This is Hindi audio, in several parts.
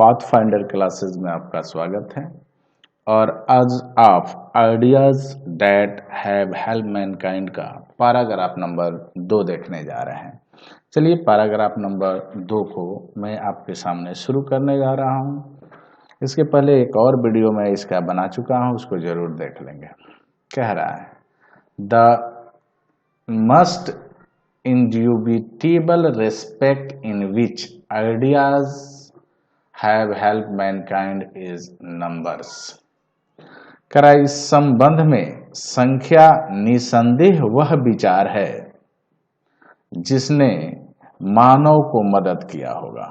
पाथफाइंडर क्लासेस में आपका स्वागत है। और आज आप ideas that have help Mankind का पैराग्राफ नंबर 2 देखने जा रहे हैं। चलिए पैराग्राफ नंबर 2 को मैं आपके सामने शुरू करने जा रहा हूं। इसके पहले एक और वीडियो मैं इसका बना चुका हूं, उसको जरूर देख लेंगे। कह रहा है the must indubitable respect in which ideas have helped mankind is numbers। करा इस संबंध में संख्या निसंदेह वह विचार है जिसने मानव को मदद किया होगा,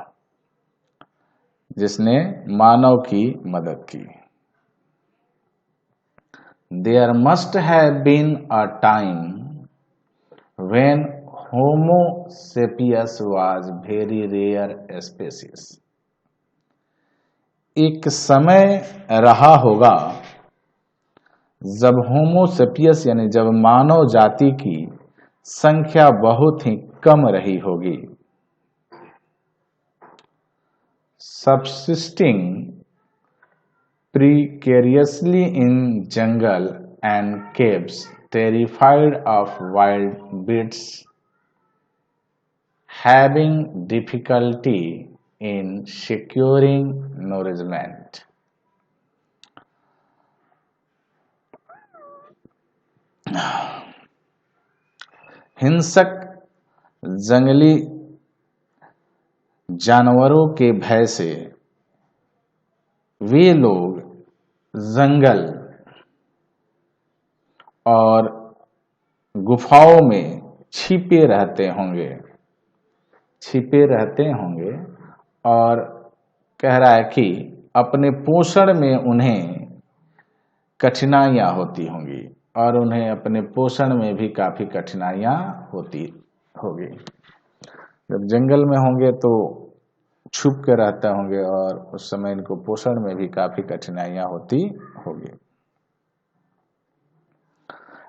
जिसने मानव की मदद की। There must have been a time when Homo sapiens was very rare species। एक समय रहा होगा जब होमो सेपियस यानी जब मानव जाति की संख्या बहुत ही कम रही होगी। Subsisting precariously in jungle and caves, terrified of wild beasts, having difficulty in securing nourishment। हिंसक जंगली जानवरों के भय से वे लोग जंगल और गुफाओं में छिपे रहते होंगे और कह रहा है कि अपने पोषण में उन्हें कठिनाइयां होती होंगी और उन्हें अपने पोषण में भी काफी कठिनाइयां होती होगी। जब जंगल में होंगे तो छुप के रहते होंगे और उस समय इनको पोषण में भी काफी कठिनाइयां होती होगी।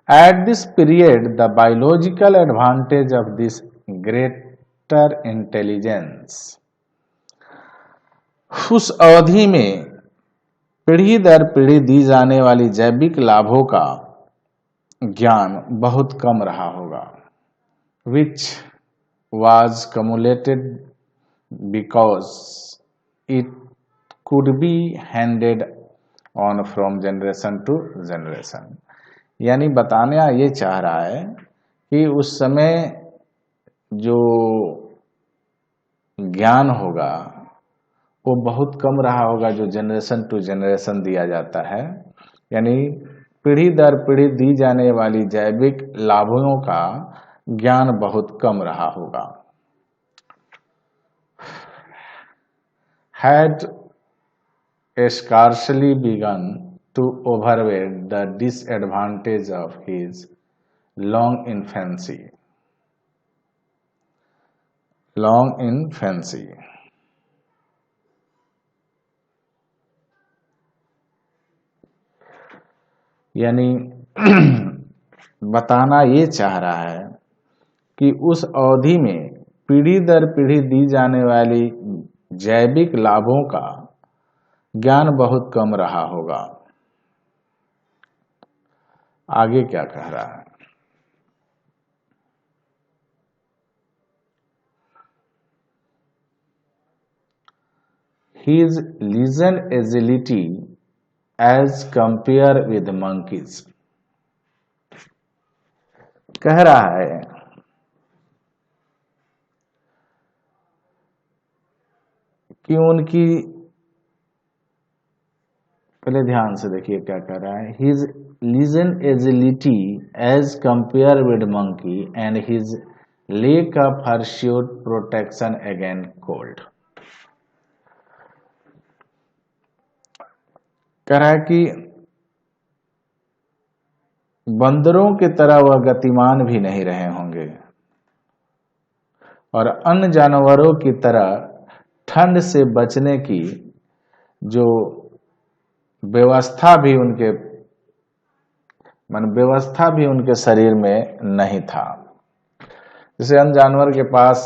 At this period, the biological advantage of this greater intelligence, उस अवधि में पीढ़ी दर पीढ़ी दी जाने वाली जैविक लाभों का ज्ञान बहुत कम रहा होगा। Which was cumulated because it could be handed on from generation to generation। यानी बताने ये चाह रहा है कि उस समय जो ज्ञान होगा वो बहुत कम रहा होगा जो जनरेशन टू जनरेशन दिया जाता है। यानी पीढ़ी दर पीढ़ी दी जाने वाली जैविक लाभों का ज्ञान बहुत कम रहा होगा। Had scarcely begun to overweight the disadvantage of his long infancy। यानी बताना ये चाह रहा है कि उस अवधि में पीढ़ी दर पीढ़ी दी जाने वाली जैविक लाभों का ज्ञान बहुत कम रहा होगा। आगे क्या कह रहा है? His lesion agility as compared with monkeys। कह रहा है कि उनकी, पहले ध्यान से देखिए क्या कह रहा है। His lesion agility as compared with monkey and his lack of hirsute protection against cold। कह रहा है कि बंदरों की तरह वह गतिमान भी नहीं रहे होंगे और अन्य जानवरों की तरह ठंड से बचने की जो व्यवस्था भी उनके शरीर में नहीं था। जैसे अन्य जानवर के पास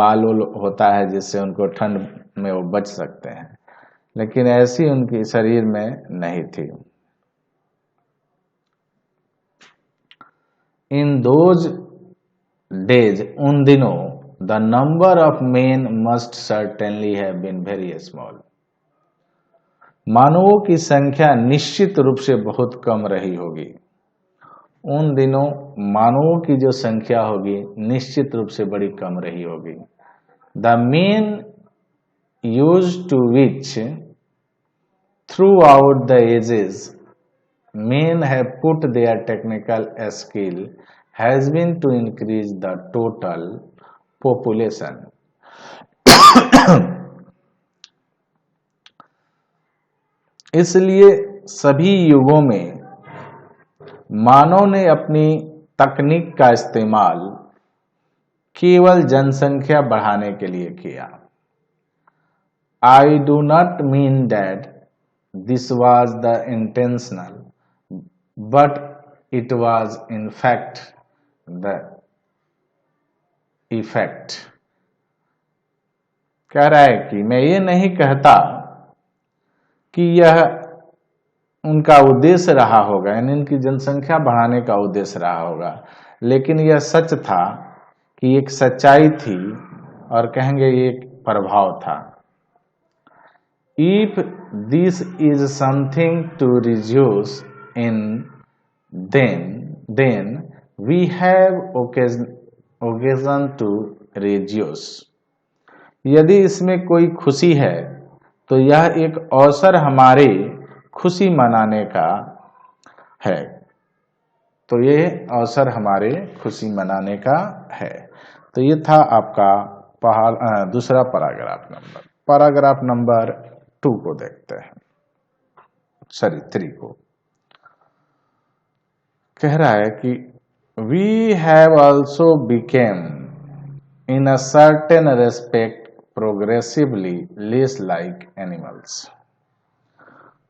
बाल होता है जिससे उनको ठंड में वो बच सकते हैं, लेकिन ऐसी उनके शरीर में नहीं थी। इन दोज डेज, उन दिनों, the number of men must certainly have been very small. मानवों की संख्या निश्चित रूप से बहुत कम रही होगी। उन दिनों मानवों की जो संख्या होगी निश्चित रूप से बड़ी कम रही होगी। The men use to which throughout the ages men have put their technical skill has been to increase the total population. इसलिए सभी युगों में मानव ने अपनी तकनीक का इस्तेमाल केवल जनसंख्या बढ़ाने के लिए किया। I do not mean that this was the intentional, but it was in fact the effect. कह रहा है कि मैं ये नहीं कहता कि यह उनका उद्देश्य रहा होगा, यानी इनकी जनसंख्या बढ़ाने का उद्देश्य रहा होगा, लेकिन यह सच था कि एक सच्चाई थी और कहेंगे ये एक प्रभाव था। If this is something to rejoice in, then we have occasion to rejoice. यदि इसमें कोई खुशी है तो यह एक अवसर हमारे खुशी मनाने का है। तो ये अवसर हमारे खुशी मनाने का है। तो ये था आपका दूसरा पैराग्राफ नंबर 2 को देखते हैं, 3 को। कह रहा है कि we have also become in a certain respect progressively less like animals.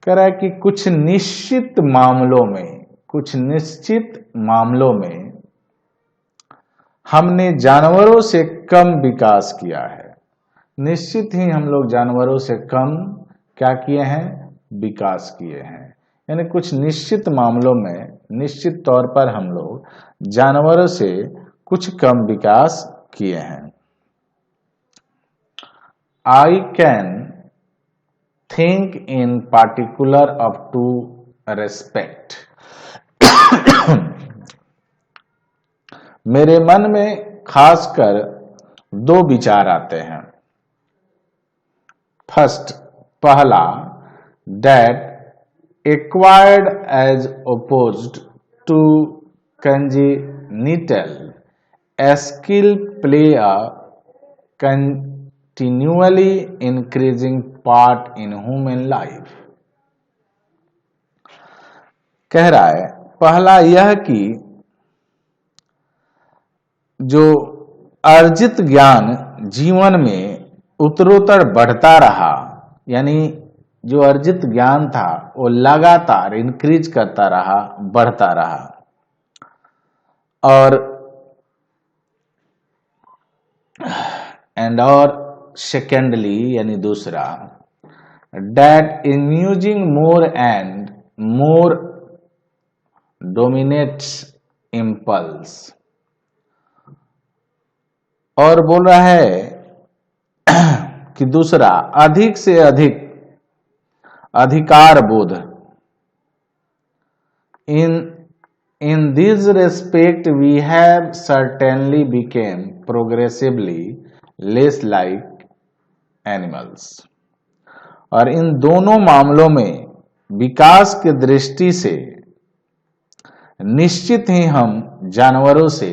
कह रहा है कि कुछ निश्चित मामलों में हमने जानवरों से कम विकास किया है। निश्चित ही हम लोग जानवरों से कम क्या किए हैं? विकास किए हैं। यानी कुछ निश्चित मामलों में निश्चित तौर पर हम लोग जानवरों से कुछ कम विकास किए हैं। I can think in particular of 2 respect. मेरे मन में खासकर 2 विचार आते हैं। फर्स्ट, पहला, that acquired as opposed to congenital skill play a continually increasing part in human life. कह रहा है पहला यह कि जो अर्जित ज्ञान जीवन में उत्तरोत्तर बढ़ता रहा, यानी जो अर्जित ज्ञान था वो लगातार इंक्रीज करता रहा, बढ़ता रहा। और सेकेंडली यानी दूसरा, that amusing more and more dominates impulse। और बोल रहा है कि दूसरा, अधिक से अधिक अधिकार बोध। In this respect we have certainly become progressively less like animals। और इन दोनों मामलों में विकास की दृष्टि से निश्चित ही हम जानवरों से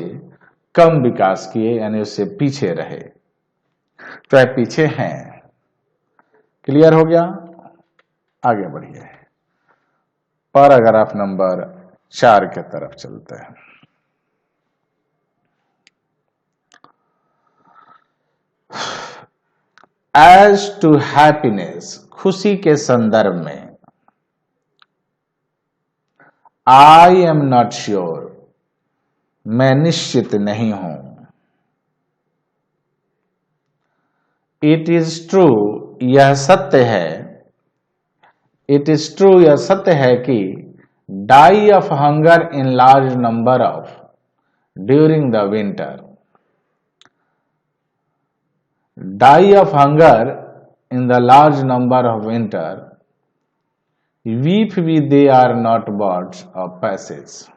कम विकास किए, यानी उससे पीछे रहे, तो पीछे हैं। क्लियर हो गया? आगे बढ़िए, पैराग्राफ नंबर 4 के तरफ चलते हैं। एज टू हैप्पीनेस, खुशी के संदर्भ में, आई एम नॉट श्योर, मैं निश्चित नहीं हूं। इट इज ट्रू, यह सत्य है, इट इज ट्रू, यह सत्य है कि die of hunger in large number of during the winter, die of hunger in the large number of winter, weep we they are not birds of passage.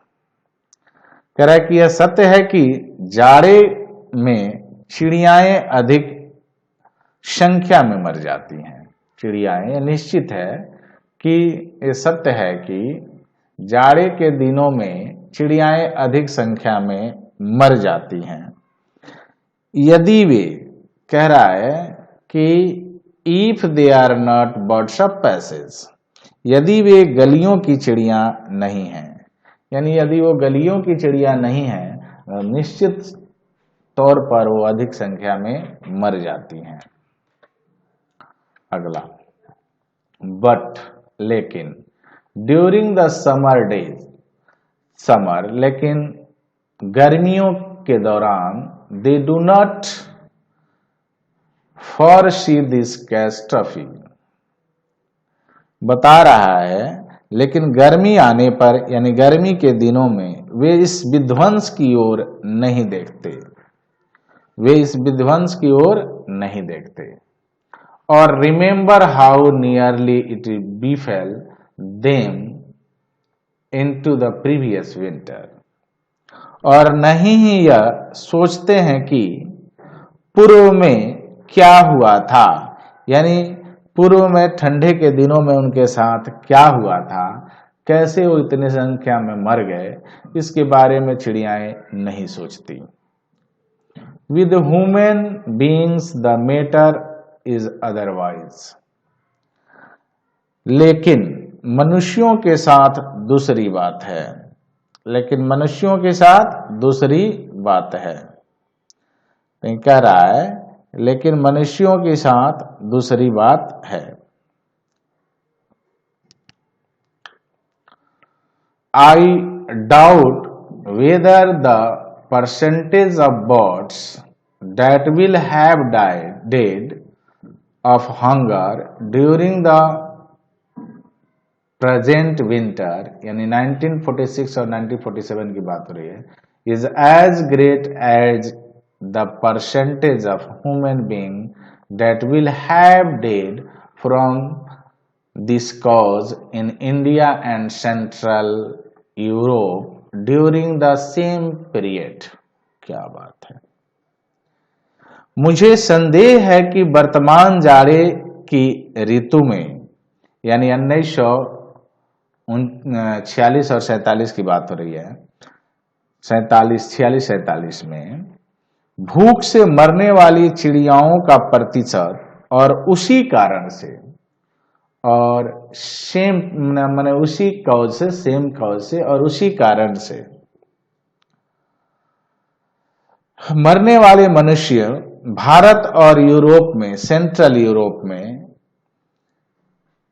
कह रहा है कि यह सत्य है कि जाड़े में चिड़ियाएं अधिक संख्या में मर जाती हैं। चिड़ियाएं, निश्चित है कि ये सत्य है कि जाड़े के दिनों में चिड़ियाएं अधिक संख्या में मर जाती हैं। यदि वे, कह रहा है कि if they are not birds of passage, यदि वे गलियों की चिड़िया नहीं हैं, यानी यदि वो गलियों की चिड़िया नहीं है, निश्चित तौर पर वो अधिक संख्या में मर जाती हैं। अगला, बट, लेकिन, during the summer days, summer, लेकिन गर्मियों के दौरान, they do not foresee this catastrophe, बता रहा है लेकिन गर्मी आने पर, यानी गर्मी के दिनों में वे इस विध्वंस की ओर नहीं देखते, वे इस विध्वंस की ओर नहीं देखते। और remember how nearly it befell them into the previous winter, और नहीं ही यह सोचते हैं कि पूर्व में क्या हुआ था, यानी पूर्व में ठंडे के दिनों में उनके साथ क्या हुआ था, कैसे वो इतनी संख्या में मर गए, इसके बारे में चिड़ियाएं नहीं सोचती। With human beings the matter is otherwise, लेकिन मनुष्यों के साथ दूसरी बात है, लेकिन मनुष्यों के साथ दूसरी बात है। कह रहा है लेकिन मनुष्यों के साथ दूसरी बात है। I doubt whether the percentage of birds that will have died of hunger during the present winter, यानी 1946 और 1947 की बात हो रही है, is as great as the percentage of human being that will have died from this cause in India and Central Europe during the same period। क्या बात है। मुझे संदेह है कि वर्तमान जाड़े की ऋतु में, यानी 1946 और 47 की बात हो रही है, 46 में भूख से मरने वाली चिड़ियाओं का प्रतिशत, और उसी कारण से, और सेम माने उसी कॉज से, सेम कॉज से और उसी कारण से मरने वाले मनुष्य भारत और यूरोप में, सेंट्रल यूरोप में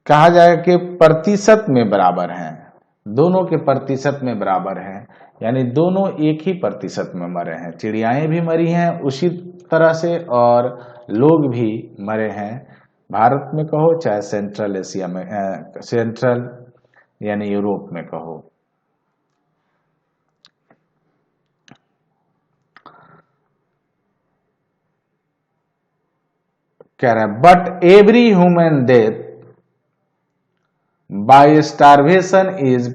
कहा जाए कि प्रतिशत में बराबर हैं, दोनों के प्रतिशत में बराबर हैं, यानी दोनों एक ही प्रतिशत में मरे हैं। चिड़ियाएं भी मरी हैं उसी तरह से और लोग भी मरे हैं, भारत में कहो चाहे सेंट्रल एशिया में, सेंट्रल यानी यूरोप में कहो। कह रहा है but every human death by starvation is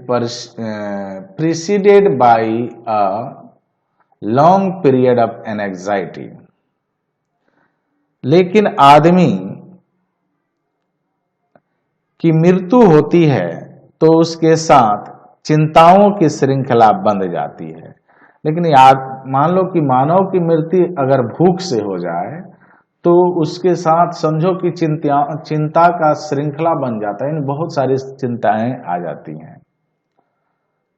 preceded by a long period of anxiety, लेकिन आदमी की मृत्यु होती है तो उसके साथ चिंताओं की श्रृंखला बंध जाती है। लेकिन मान लो कि मानव की मृत्यु अगर भूख से हो जाए तो उसके साथ समझो कि चिंता का श्रृंखला बन जाता है, बहुत सारी चिंताएं आ जाती हैं।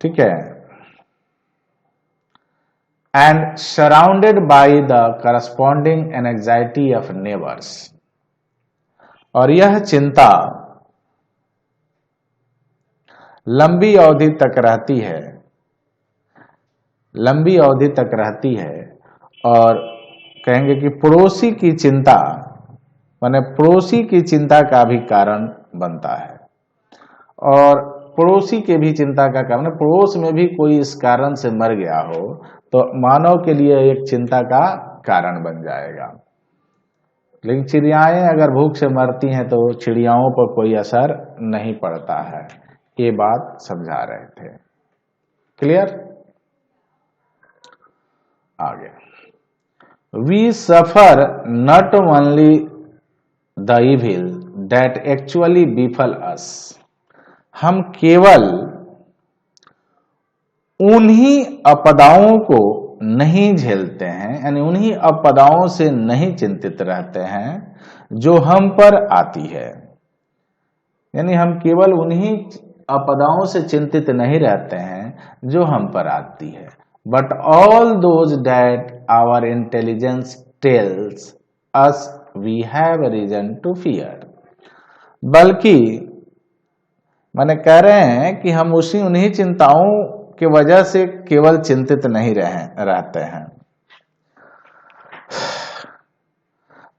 ठीक है। And surrounded by the corresponding anxiety of neighbours, और यह चिंता लंबी अवधि तक रहती है, लंबी अवधि तक रहती है, और कहेंगे कि पड़ोसी की चिंता, माने पड़ोसी की चिंता का भी कारण बनता है। और पड़ोसी के भी चिंता का कारण, पड़ोस में भी कोई इस कारण से मर गया हो तो मानव के लिए एक चिंता का कारण बन जाएगा। लेकिन चिड़ियाएं अगर भूख से मरती हैं तो चिड़ियाओं पर कोई असर नहीं पड़ता है, ये बात समझा रहे थे। क्लियर? आगे, we suffer not only the evil that actually befall us, हम केवल उन्हीं आपदाओं को नहीं झेलते हैं, यानी उन्हीं आपदाओं से नहीं चिंतित रहते हैं जो हम पर आती है, यानी हम केवल उन्हीं आपदाओं से चिंतित नहीं रहते हैं जो हम पर आती है, but all those that our intelligence tells us we have reason to fear, बल्कि मैंने कह रहे हैं कि हम उन्हीं चिंताओं की वजह से केवल चिंतित नहीं रहते हैं,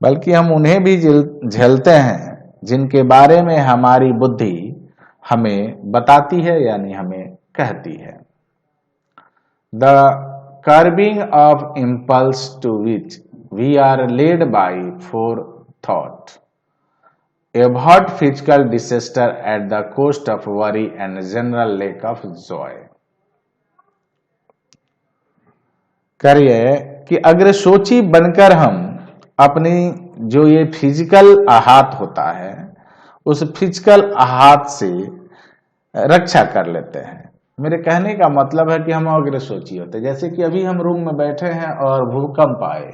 बल्कि हम उन्हें भी झेलते हैं जिनके बारे में हमारी बुद्धि हमें बताती है, यानी हमें कहती है। The curbing of impulse to which we are led by forethought, avoid physical disaster at the cost of worry and general lack of joy। करिए कि अग्रसोची बनकर हम अपनी जो ये फिजिकल आहत होता है उस फिजिकल आहत से रक्षा कर लेते हैं। मेरे कहने का मतलब है कि हम अग्रसोची होते हैं, जैसे कि अभी हम रूम में बैठे हैं और भूकंप आए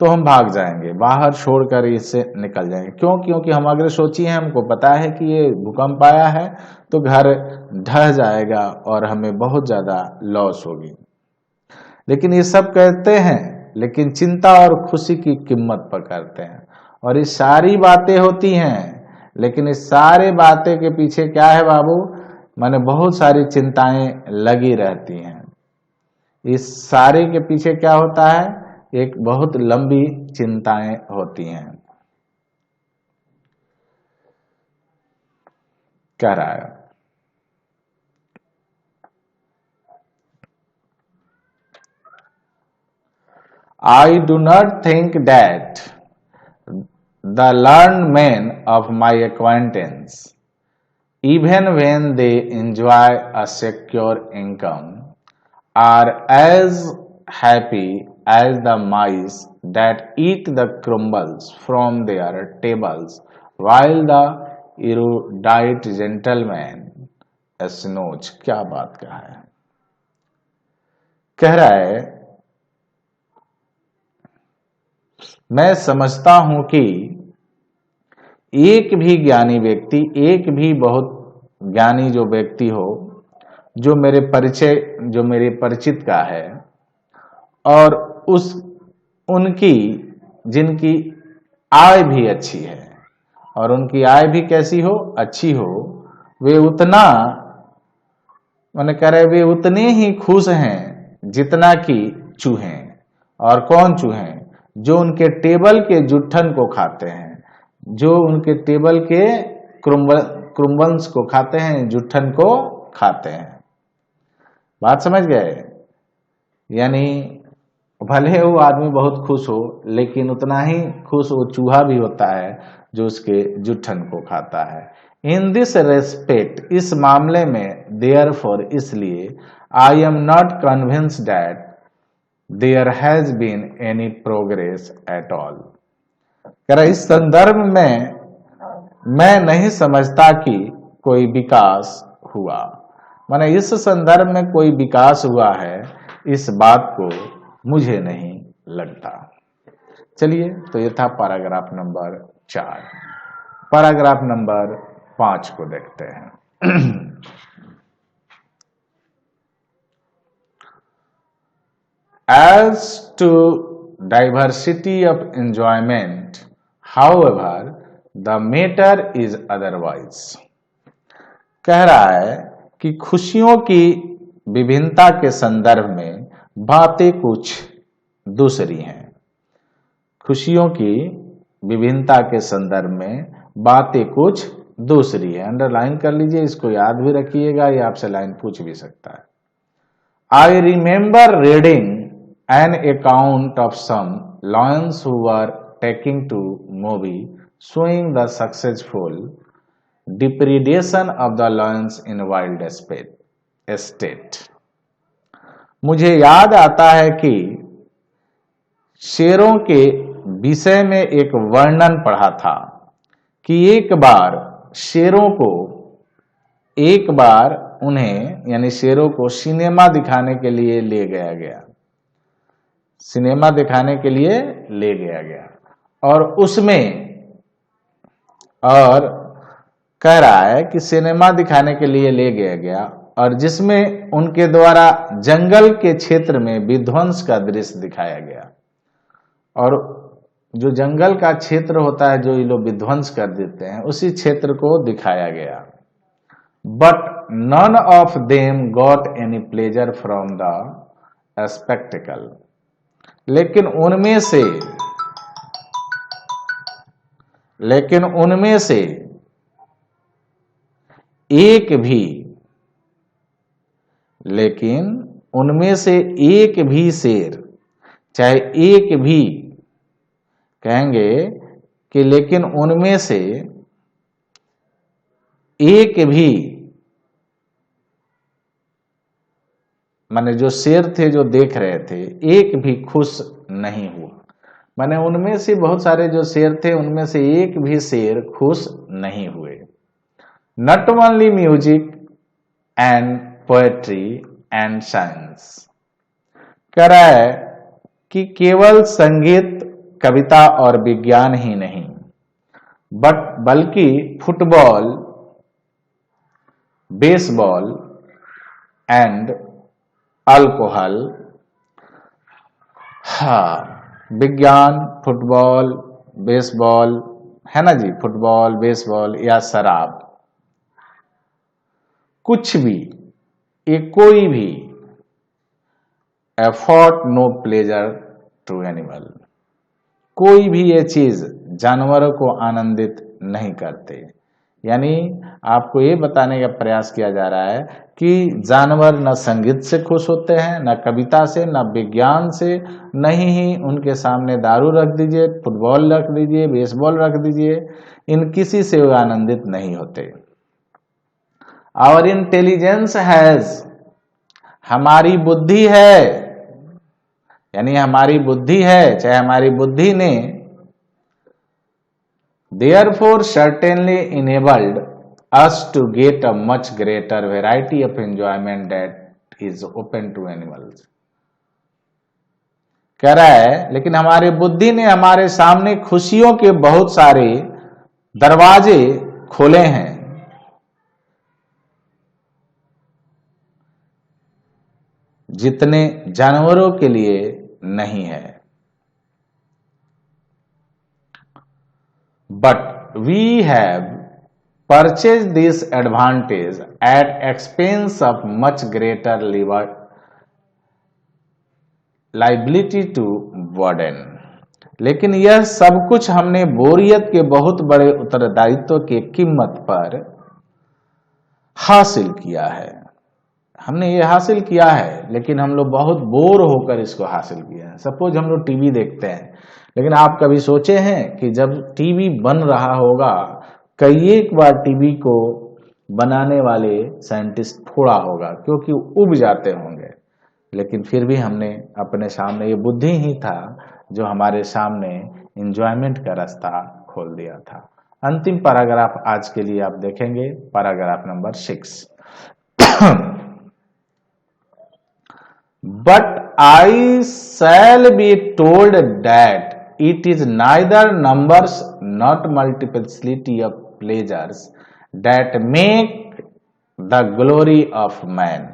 तो हम भाग जाएंगे, बाहर छोड़कर इससे निकल जाएंगे। क्यों? क्योंकि हम अग्रसोची हैं, हमको पता है कि ये भूकंप आया है तो घर ढह जाएगा और हमें बहुत ज्यादा लॉस होगी। लेकिन ये सब कहते हैं, लेकिन चिंता और खुशी की कीमत पर करते हैं, और ये सारी बातें होती हैं, लेकिन इस सारे बातें के पीछे क्या है बाबू? माने बहुत सारी चिंताएं लगी रहती हैं। इस सारे के पीछे क्या होता है? एक बहुत लंबी चिंताएं होती हैं। कह रहा है I do not think that the learned men of my acquaintance, even when they enjoy a secure income, are as happy as the mice that eat the crumbles from their tables, while the erudite gentleman snores। क्या बात कहा है? कह रहा है मैं समझता हूं कि एक भी ज्ञानी व्यक्ति, एक भी बहुत ज्ञानी जो व्यक्ति हो, जो मेरे परिचित का है, और उनकी जिनकी आय भी अच्छी है, और उनकी आय भी कैसी हो? अच्छी हो, वे उतना मैंने कह रहे वे उतने ही खुश हैं जितना कि चूहे। और कौन चूहे? जो उनके टेबल के जुट्ठन को खाते हैं, जो उनके टेबल के क्रुम्बल्स को खाते हैं, जुट्ठन को खाते हैं। बात समझ गए? यानी भले वो आदमी बहुत खुश हो, लेकिन उतना ही खुश वो चूहा भी होता है जो उसके जुट्ठन को खाता है। इन दिस रेस्पेक्ट, इस मामले में, देयरफॉर, इसलिए, I am not convinced that there has been any progress at all. कह रहा इस संदर्भ में मैं नहीं समझता कि कोई विकास हुआ, माने इस संदर्भ में कोई विकास हुआ है, इस बात को मुझे नहीं लगता। चलिए, तो ये था पैराग्राफ नंबर 4। पैराग्राफ नंबर 5 को देखते हैं। As to diversity of enjoyment, however, the matter is otherwise। कह रहा है कि खुशियों की विभिन्नता के संदर्भ में बातें कुछ दूसरी हैं। खुशियों की विभिन्नता के संदर्भ में बातें कुछ दूसरी है, अंडरलाइन कर लीजिए, इसको याद भी रखिएगा, ये आपसे लाइन पूछ भी सकता है। I remember reading an account of some lions who were taking to movie showing the successful depredation of the lions in wild state। मुझे याद आता है कि शेरों के विषय में एक वर्णन पढ़ा था कि एक बार उन्हें यानी शेरों को सिनेमा दिखाने के लिए ले गया सिनेमा दिखाने के लिए ले गया और उसमें और कह रहा है कि सिनेमा दिखाने के लिए ले गया और जिसमें उनके द्वारा जंगल के क्षेत्र में विध्वंस का दृश्य दिखाया गया और जो जंगल का क्षेत्र होता है जो ये लोग विध्वंस कर देते हैं उसी क्षेत्र को दिखाया गया। But none of them got any pleasure from the spectacle. लेकिन उनमें से एक भी शेर, चाहे एक भी कहेंगे कि लेकिन उनमें से एक भी माने जो शेर थे जो देख रहे थे एक भी खुश नहीं हुआ। माने उनमें से बहुत सारे जो शेर थे उनमें से एक भी शेर खुश नहीं हुए। Not only music and poetry and science, कह रहा है कि केवल संगीत, कविता और विज्ञान ही नहीं बल्कि फुटबॉल, बेसबॉल एंड अल्कोहल, विज्ञान, फुटबॉल, बेसबॉल है ना जी, फुटबॉल, बेसबॉल या शराब, कुछ भी, एक कोई भी afford no pleasure to animal, कोई भी ये चीज जानवरों को आनंदित नहीं करते। यानी आपको ये बताने का प्रयास किया जा रहा है कि जानवर न संगीत से खुश होते हैं, न कविता से, न विज्ञान से, नहीं ही उनके सामने दारू रख दीजिए, फुटबॉल रख दीजिए, बेसबॉल रख दीजिए, इन किसी से वो आनंदित नहीं होते। आवर इंटेलिजेंस हैज, हमारी बुद्धि है, यानी हमारी बुद्धि है, चाहे हमारी बुद्धि ने therefore certainly enabled us to get a much greater variety of enjoyment that is open to animals। कह रहा है लेकिन हमारे बुद्धि ने हमारे सामने खुशियों के बहुत सारे दरवाजे खोले हैं जितने जानवरों के लिए नहीं है। But we have purchased this advantage at expense of much greater liability to burden। लेकिन यह सब कुछ हमने बोरियत के बहुत बड़े उत्तरदायित्व की कीमत पर हासिल किया है। हमने ये हासिल किया है लेकिन हम लोग बहुत बोर होकर इसको हासिल किया है। सपोज हम लोग टीवी देखते हैं, लेकिन आप कभी सोचे हैं कि जब टीवी बन रहा होगा, कई एक बार टीवी को बनाने वाले साइंटिस्ट थोड़ा होगा क्योंकि उब जाते होंगे, लेकिन फिर भी हमने अपने सामने, ये बुद्धि ही था जो हमारे सामने एंजॉयमेंट का रास्ता खोल दिया था। अंतिम पैराग्राफ आज के लिए आप देखेंगे, paragraph number 6। But I shall be told that it is neither numbers not multiplicity of pleasures that make the glory of man।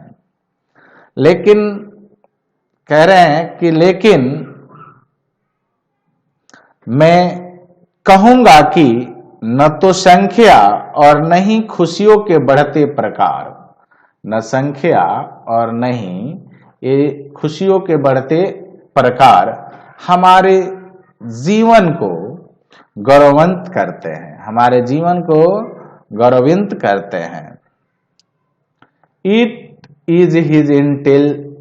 लेकिन कह रहे हैं कि लेकिन मैं कहूंगा कि न तो संख्या और न ही खुशियों के बढ़ते प्रकार, न संख्या और न ही ये खुशियों के बढ़ते प्रकार हमारे जीवन को गौरवंत करते हैं, हमारे जीवन को गौरवित करते हैं। It is his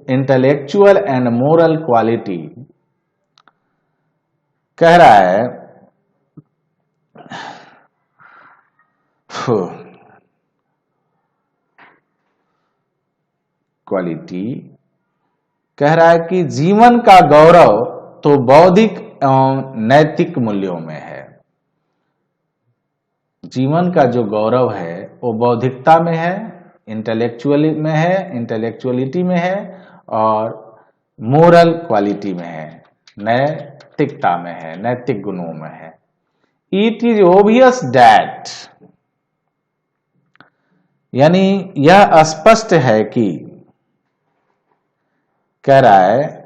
intellectual and moral quality, कह रहा है क्वालिटी, कह रहा है कि जीवन का गौरव तो बौद्धिक एवं नैतिक मूल्यों में है। जीवन का जो गौरव है वो बौद्धिकता में है, इंटेलेक्चुअलिटी में है और मोरल क्वालिटी में है, नैतिकता में है, नैतिक गुणों में है। इट इज ओबियस दैट, यानी यह स्पष्ट है कि, कह रहा है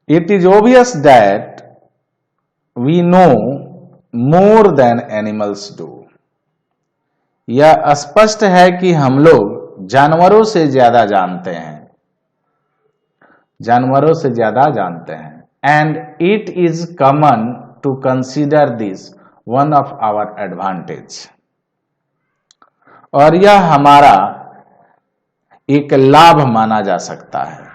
it is obvious that we know more than animals do, यह स्पष्ट है कि हम लोग जानवरों से ज्यादा जानते हैं, जानवरों से ज्यादा जानते हैं। And it is common to consider this one of our advantage, और यह हमारा एक लाभ माना जा सकता है,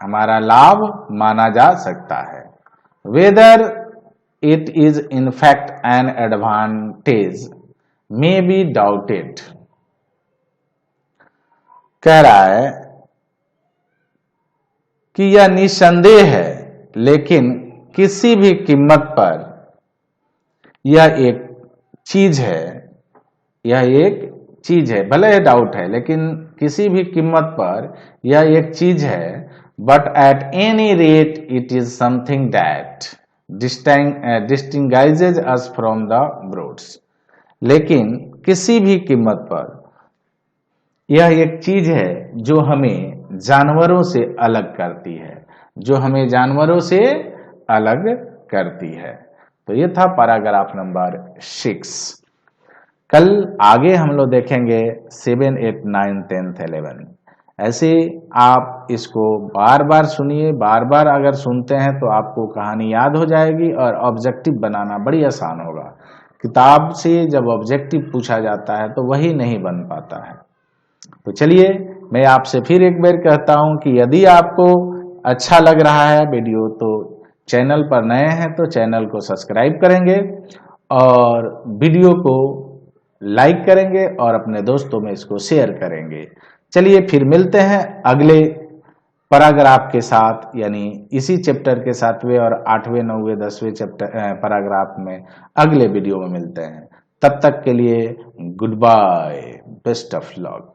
हमारा लाभ माना जा सकता है। Whether it is in fact an advantage may be doubted, कह रहा है कि यह निसंदेह है, लेकिन किसी भी कीमत पर यह एक चीज है, यह एक चीज है, भले ही डाउट है लेकिन किसी भी कीमत पर यह एक चीज है। But at any rate it is something that distinguishes us from the brutes, लेकिन किसी भी कीमत पर यह एक चीज है जो हमें जानवरों से अलग करती है, जो हमें जानवरों से अलग करती है। तो ये था पैराग्राफ नंबर 6। कल आगे हम लोग देखेंगे 7, 8, 9, 10, 11। ऐसे आप इसको बार बार सुनिए, बार बार अगर सुनते हैं तो आपको कहानी याद हो जाएगी और ऑब्जेक्टिव बनाना बड़ी आसान होगा। किताब से जब ऑब्जेक्टिव पूछा जाता है तो वही नहीं बन पाता है। तो चलिए मैं आपसे फिर एक बार कहता हूं कि यदि आपको अच्छा लग रहा है वीडियो तो चैनल पर नए हैं तो चैनल को सब्सक्राइब करेंगे और वीडियो को लाइक करेंगे और अपने दोस्तों में इसको शेयर करेंगे। चलिए फिर मिलते हैं अगले पैराग्राफ के साथ, यानी इसी चैप्टर के 7वें और 8वें 9वें 10वें चैप्टर पैराग्राफ में अगले वीडियो में मिलते हैं। तब तक के लिए good bye, best of luck.